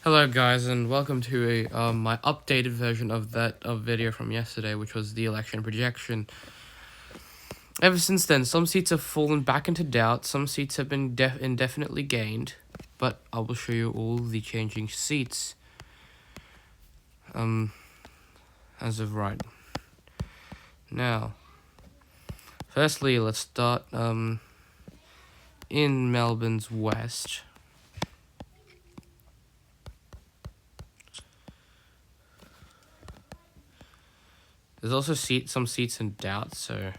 Hello guys, and welcome to my updated version of that video from yesterday, which was the election projection. Ever since then, some seats have fallen back into doubt, some seats have been indefinitely gained, but I will show you all the changing seats as of right now. Firstly, let's start in Melbourne's west. There's also some seats in doubt, so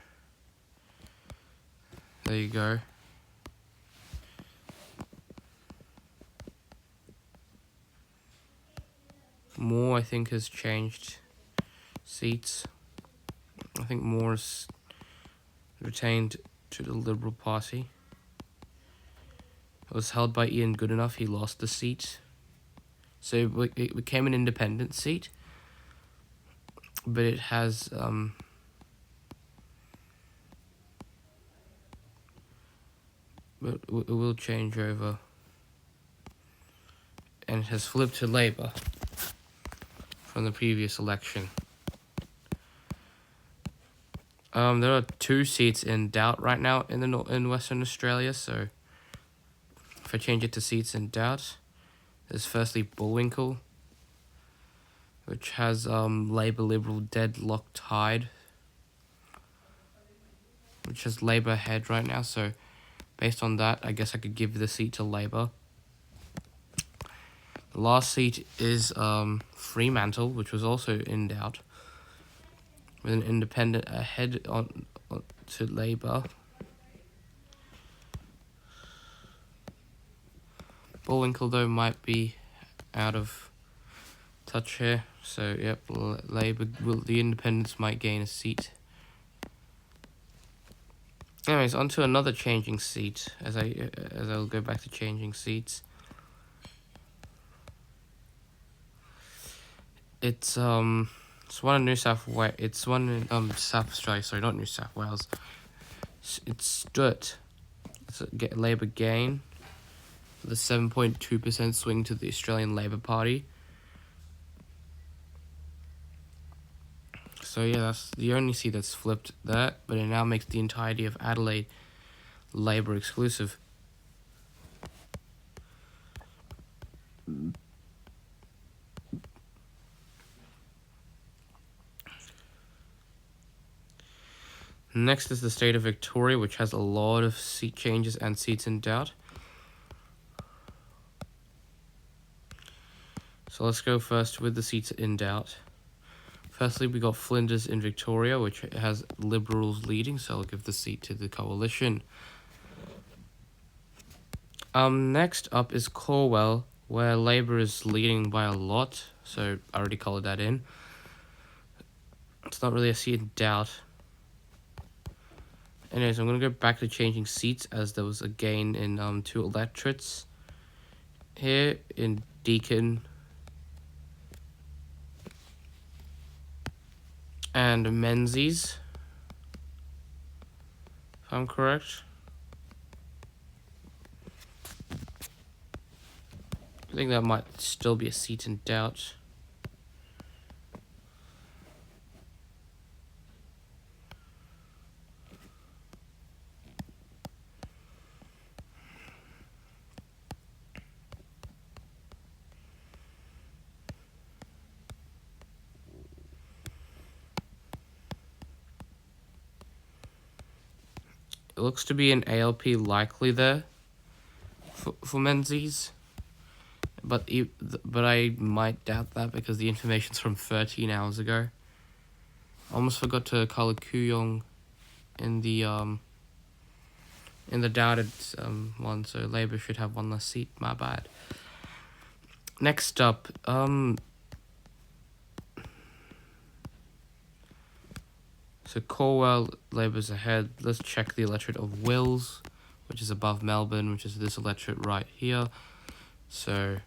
there you go. Moore, I think, has changed seats. I think Moore is retained to the Liberal Party. It was held by Ian Goodenough. He lost the seat. So it became an independent seat. But it has... but it will change over. And it has flipped to Labour from the previous election. There are two seats in doubt right now in Western Australia, so if I change it to seats in doubt, there's firstly Bullwinkle, which has Labour Liberal deadlock tied, which has Labour ahead right now, so based on that, I guess I could give the seat to Labour. The last seat is Fremantle, which was also in doubt, with an independent ahead on to Labour. Bullwinkle, though, might be out of touch here, so yep, Labour the independents might gain a seat. Anyways, on to another changing seat, as I'll go back to changing seats. It's one in New South Wales. It's one in South Australia. Sorry, not New South Wales. It's Sturt. It's Labour gain with a 7.2% swing to the Australian Labour Party. So yeah, that's the only seat that's flipped that, but it now makes the entirety of Adelaide Labour exclusive. Next is the state of Victoria, which has a lot of seat changes and seats in doubt. So let's go first with the seats in doubt. Firstly, we got Flinders in Victoria, which has Liberals leading, so I'll give the seat to the coalition. Next up is Corwell, where Labour is leading by a lot, so I already colored that in. It's not really a seat in doubt. Anyways, I'm going to go back to changing seats, as there was a gain in two electorates here in Deakin and Menzies, if I'm correct. I think that might still be a seat in doubt. It looks to be an ALP likely there for Menzies. But I might doubt that because the information's from 13 hours ago. I almost forgot to color Kooyong in the doubted one, so Labour should have one less seat. My bad. Next up, so Corwell, Labour's ahead. Let's check the electorate of Wills, which is above Melbourne, which is this electorate right here. So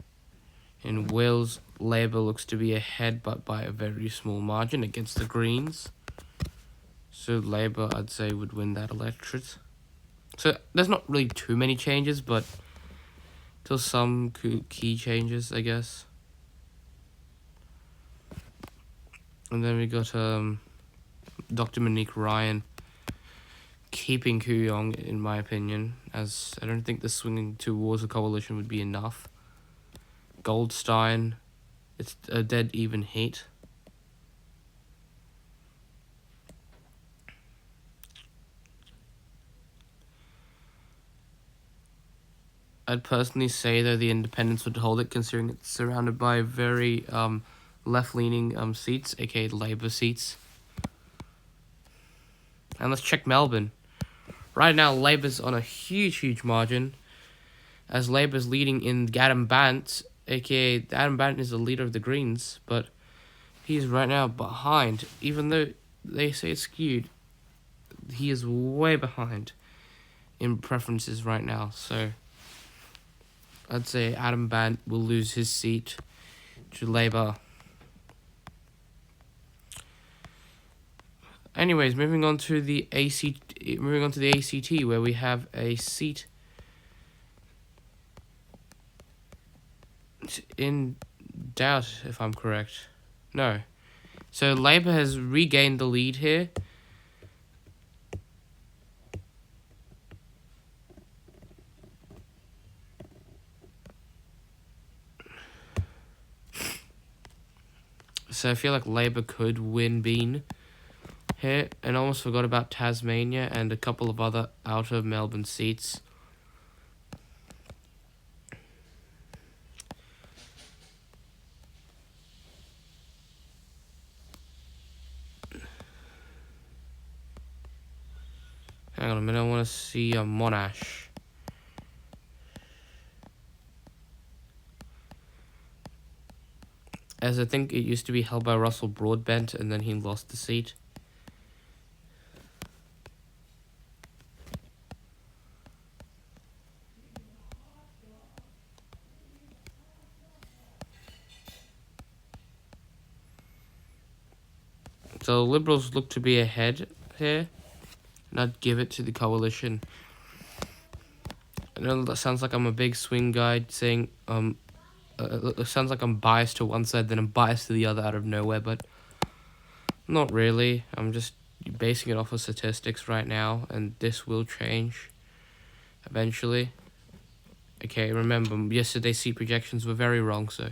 in Wales, Labour looks to be ahead, but by a very small margin against the Greens. So Labour, I'd say, would win that electorate. So there's not really too many changes, but Till some key changes, I guess. And then we got Dr. Monique Ryan keeping Kooyong, in my opinion, as I don't think the swinging towards a coalition would be enough. Goldstein, it's a dead even heat. I'd personally say, though, the independents would hold it, considering it's surrounded by very left-leaning seats, aka Labour seats. And let's check Melbourne. Right now, Labour's on a huge margin, as Labour's leading in Adam Bandt, aka Adam Bandt is the leader of the Greens, but he's right now behind. Even though they say it's skewed, he is way behind in preferences right now, so I'd say Adam Bandt will lose his seat to Labour. Anyways, moving on to the ACT, where we have a seat in doubt, if I'm correct. No. So Labour has regained the lead here. So I feel like Labour could win Bean here, and almost forgot about Tasmania and a couple of other outer Melbourne seats. Hang on a minute, I want to see Monash. As I think it used to be held by Russell Broadbent, and then he lost the seat. So Liberals look to be ahead here, and I'd give it to the coalition. I know that sounds like I'm a big swing guy saying, it sounds like I'm biased to one side, then I'm biased to the other out of nowhere, but not really. I'm just basing it off of statistics right now, and this will change eventually. Okay, remember, yesterday's seat projections were very wrong, so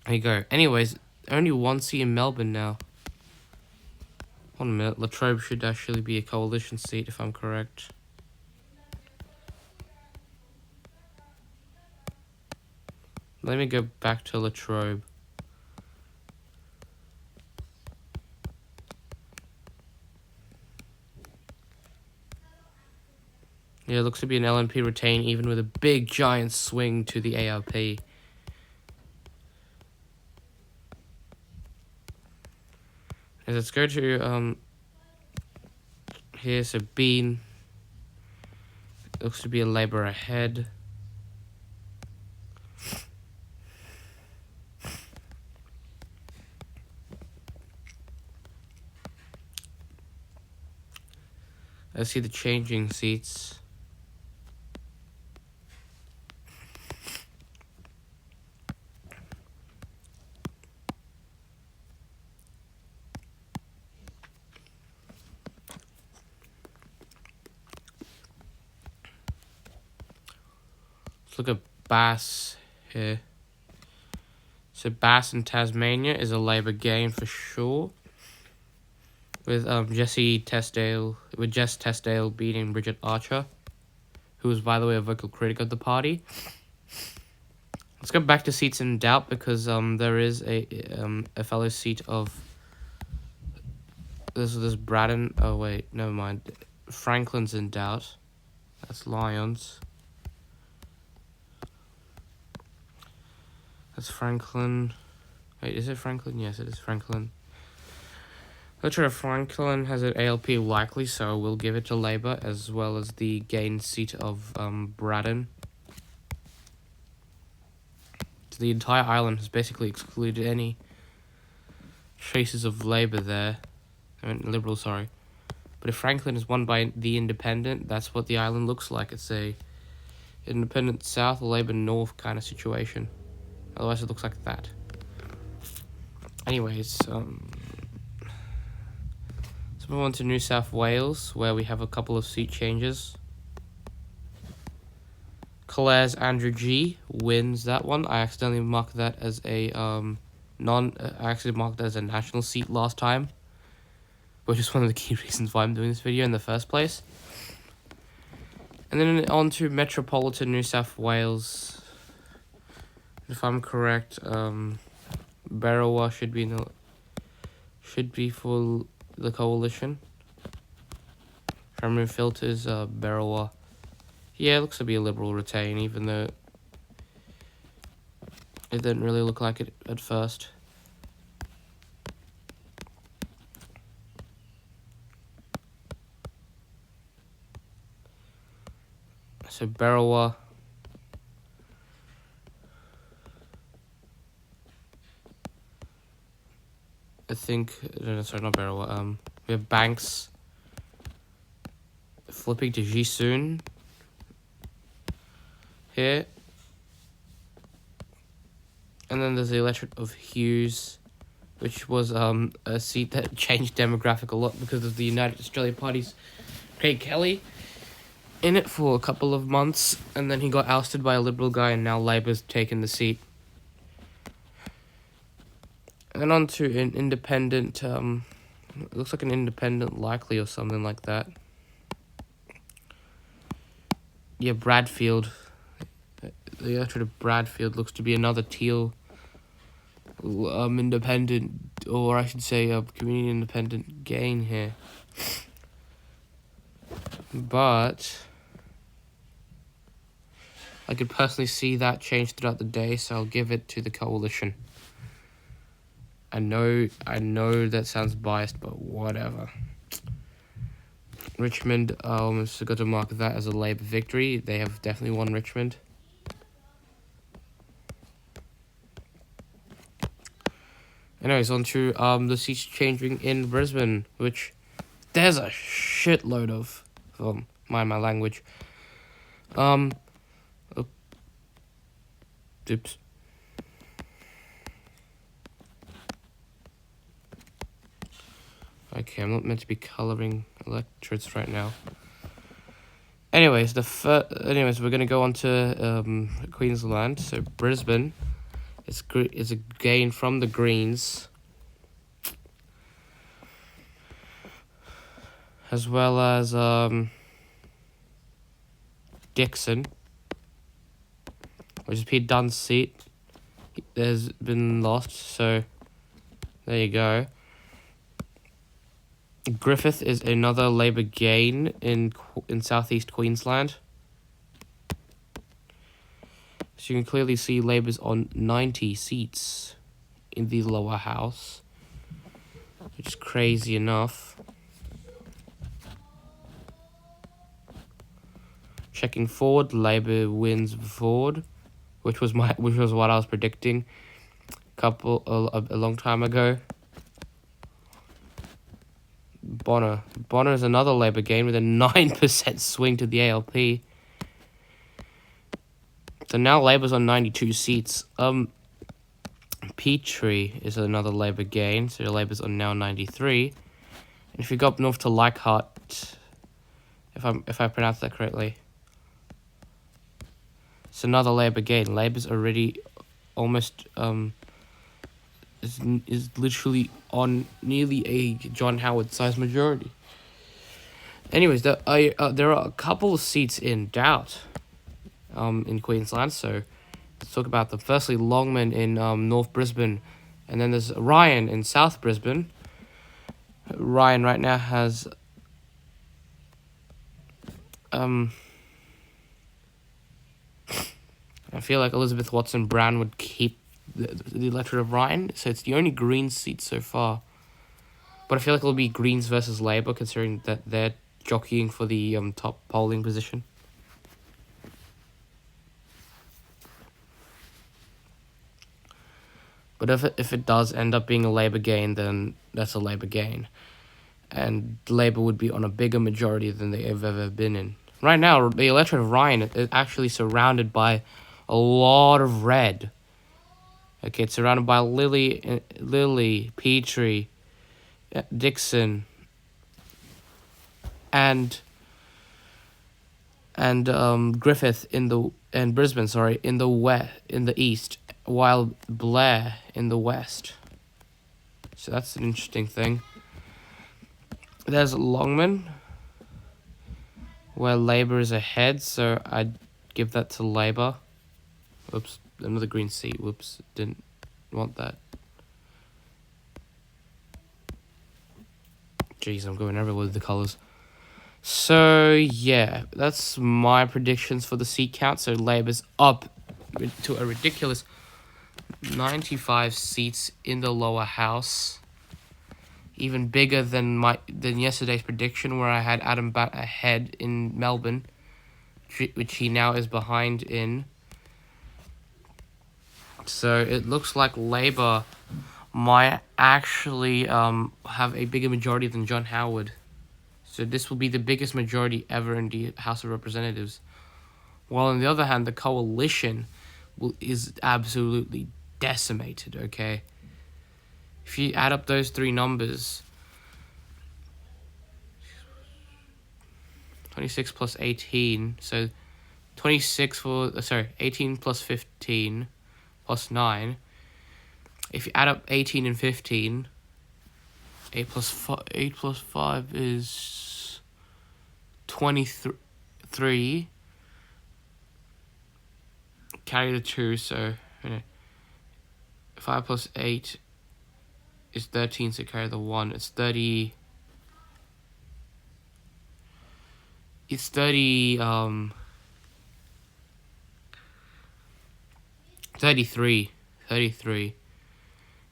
there you go. Anyways, only one seat in Melbourne now. Hold on a minute, Latrobe should actually be a coalition seat, if I'm correct. Let me go back to Latrobe. Yeah, it looks to be an LNP retain, even with a big giant swing to the ARP. Let's go to here's a Bean. Looks to be a Labour ahead. I see the changing seats. Let's look at Bass here. So Bass in Tasmania is a Labour gain for sure. With Jess Testdale beating Bridget Archer, who was, by the way, a vocal critic of the party. Let's go back to seats in doubt, because there is a fellow seat of this Braddon. Oh wait, never mind. Franklin's in doubt. That's Lyons. That's Franklin. Wait, is it Franklin? Yes, it is Franklin. Electoral Franklin has an ALP likely, so we'll give it to Labour, as well as the gained seat of Braddon. So the entire island has basically excluded any traces of Labour there. I mean, Liberal, sorry. But if Franklin is won by the Independent, that's what the island looks like. It's Independent South, Labour North kind of situation. Otherwise it looks like that. Anyways, let's move on to New South Wales, where we have a couple of seat changes. Clare's Andrew G wins that one. I accidentally marked that as a I actually marked that as a national seat last time, which is one of the key reasons why I'm doing this video in the first place. And then on to Metropolitan New South Wales. If I'm correct, Barrowa should be for the coalition. If I remove filters, Barrowa. Yeah, it looks to be a Liberal retain, even though it didn't really look like it at first. So Barrowa. I think, no, sorry, not Barrowa. We have Banks flipping to Jisoon here. And then there's the electorate of Hughes, which was a seat that changed demographic a lot because of the United Australia Party's Craig Kelly in it for a couple of months, and then he got ousted by a Liberal guy, and now Labor's taken the seat. And then on to an independent, it looks like an independent likely or something like that. Yeah, Bradfield. The electorate of Bradfield looks to be another teal independent, or I should say community independent gain here. But I could personally see that change throughout the day, so I'll give it to the coalition. I know that sounds biased, but whatever. Richmond, I almost forgot to mark that as a Labour victory. They have definitely won Richmond. Anyways, on to the seats changing in Brisbane, which there's a shitload of mind my language. Oops. Okay, I'm not meant to be coloring electorates right now. Anyways, we're gonna go on to Queensland. So Brisbane, it's a gain from the Greens, as well as Dixon, which is Pete Dunn's seat. There's been lost, so there you go. Griffith is another Labour gain in southeast Queensland. So you can clearly see Labour's on 90 seats in the lower house, which is crazy enough. Checking forward, Labour wins forward, which was what I was predicting a long time ago. Bonner is another Labour gain with a 9% swing to the ALP. So now Labour's on 92 seats. Petrie is another Labour gain, so Labour's on now 93. And if you go up north to Leichhardt, if I pronounce that correctly, it's another Labour gain. Labour's already almost is literally on nearly a John Howard size majority. Anyways, there are a couple of seats in doubt in Queensland, so let's talk about them. Firstly, Longman in North Brisbane, and then there's Ryan in South Brisbane. Ryan right now has I feel like Elizabeth Watson Brown would keep the electorate of Ryan, so it's the only Greens seat so far. But I feel like it'll be Greens versus Labour, considering that they're jockeying for the top polling position. But if it does end up being a Labour gain, then that's a Labour gain. And Labour would be on a bigger majority than they have ever been in. Right now, the electorate of Ryan is actually surrounded by a lot of red. Okay, it's surrounded by Lily, Petrie, Dixon, and Griffith and Brisbane, sorry, in the east, while Blair in the west. So that's an interesting thing. There's Longman, where Labour is ahead, so I'd give that to Labour. Oops, another green seat. Whoops, didn't want that. Jeez, I'm going everywhere with the colours. So, yeah, that's my predictions for the seat count. So, Labour's up to a ridiculous 95 seats in the lower house. Even bigger than yesterday's prediction, where I had Adam Batt ahead in Melbourne, which he now is behind in. So, it looks like Labour might actually have a bigger majority than John Howard. So this will be the biggest majority ever in the House of Representatives. While on the other hand, the coalition is absolutely decimated, okay? If you add up those three numbers, 26 plus 18, so 18 plus 15 plus 9. If you add up 18 and 15, 8 plus 5 is 23. Carry the 2, so 5 plus 8 is 13, so carry the 1. It's 30. It's 33.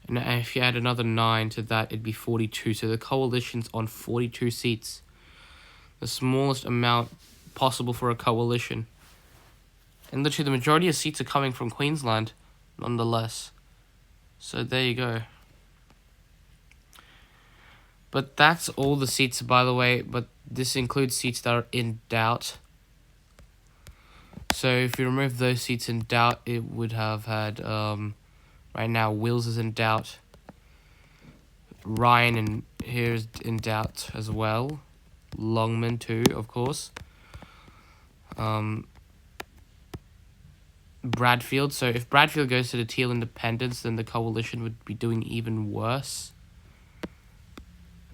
And if you add another 9 to that, it'd be 42. So the coalition's on 42 seats. The smallest amount possible for a coalition. And literally the majority of seats are coming from Queensland, nonetheless. So there you go. But that's all the seats, by the way. But this includes seats that are in doubt. So if you remove those seats in doubt, it would have had... right now, Wills is in doubt. Ryan and here's in doubt as well. Longman too, of course. Bradfield. So if Bradfield goes to the Teal Independents, then the coalition would be doing even worse.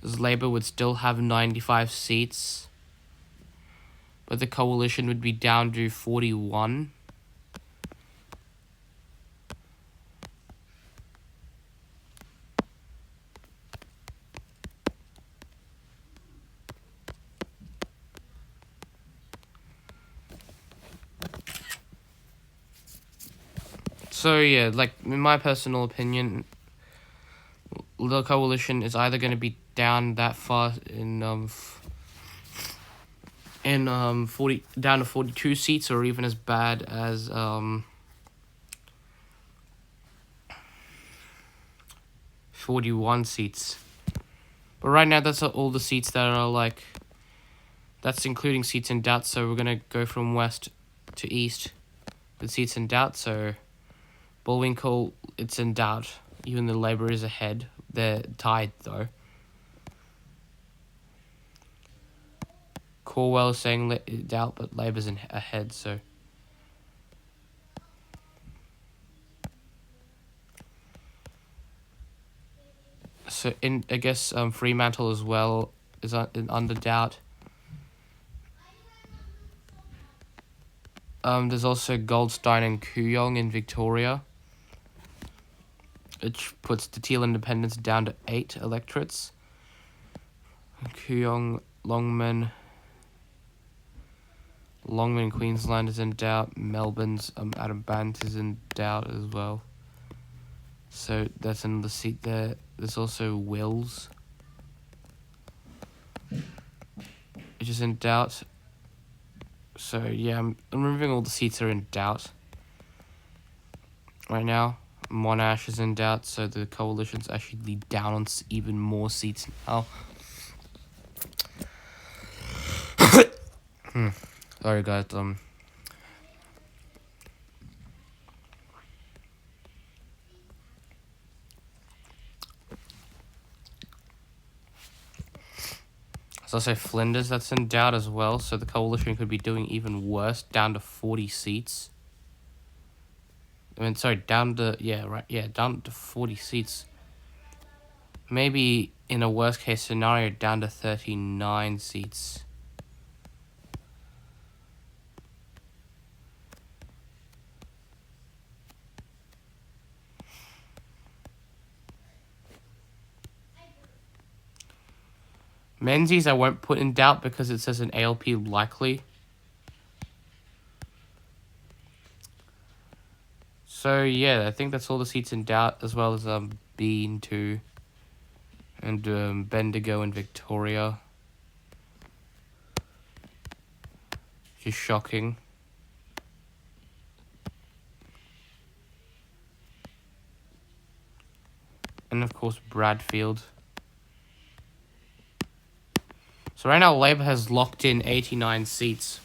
As Labour would still have 95 seats. But the coalition would be down to 41. So yeah, like in my personal opinion, the coalition is either going to be down that far in 40 down to 42 seats, or even as bad as 41 seats. But right now, that's all the seats that are like. That's including seats in doubt. So we're gonna go from west to east with seats in doubt. So Bullwinkle, it's in doubt. Even though Labour is ahead, they're tied though. Corwell is saying doubt, but Labour's ahead. So I guess Fremantle as well is under doubt. There's also Goldstein and Kooyong in Victoria, which puts the Teal Independents down to 8 electorates. Kooyong, Longman, Queensland is in doubt. Melbourne's Adam Bant is in doubt as well. So that's another seat there. There's also Wills, which is in doubt. So yeah, I'm removing all the seats that are in doubt right now. Monash is in doubt, so the coalition's actually down on even more seats now. Sorry guys, There's also Flinders that's in doubt as well, so the coalition could be doing even worse, down to 40 seats. I mean, sorry, down to, down to 40 seats. Maybe, in a worst case scenario, down to 39 seats. Menzies I won't put in doubt because it says an ALP likely. So yeah, I think that's all the seats in doubt, as well as Bean too, and Bendigo and Victoria. Just shocking. And of course Bradfield. So right now Labour has locked in 89 seats.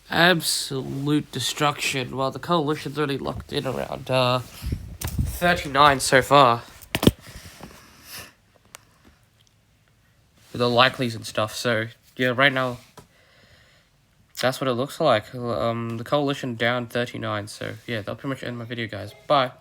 Absolute destruction. Well, the coalition's only locked in around 39 so far. With the likelies and stuff. So yeah, right now that's what it looks like. The coalition down 39. So yeah, that'll pretty much end my video, guys. Bye.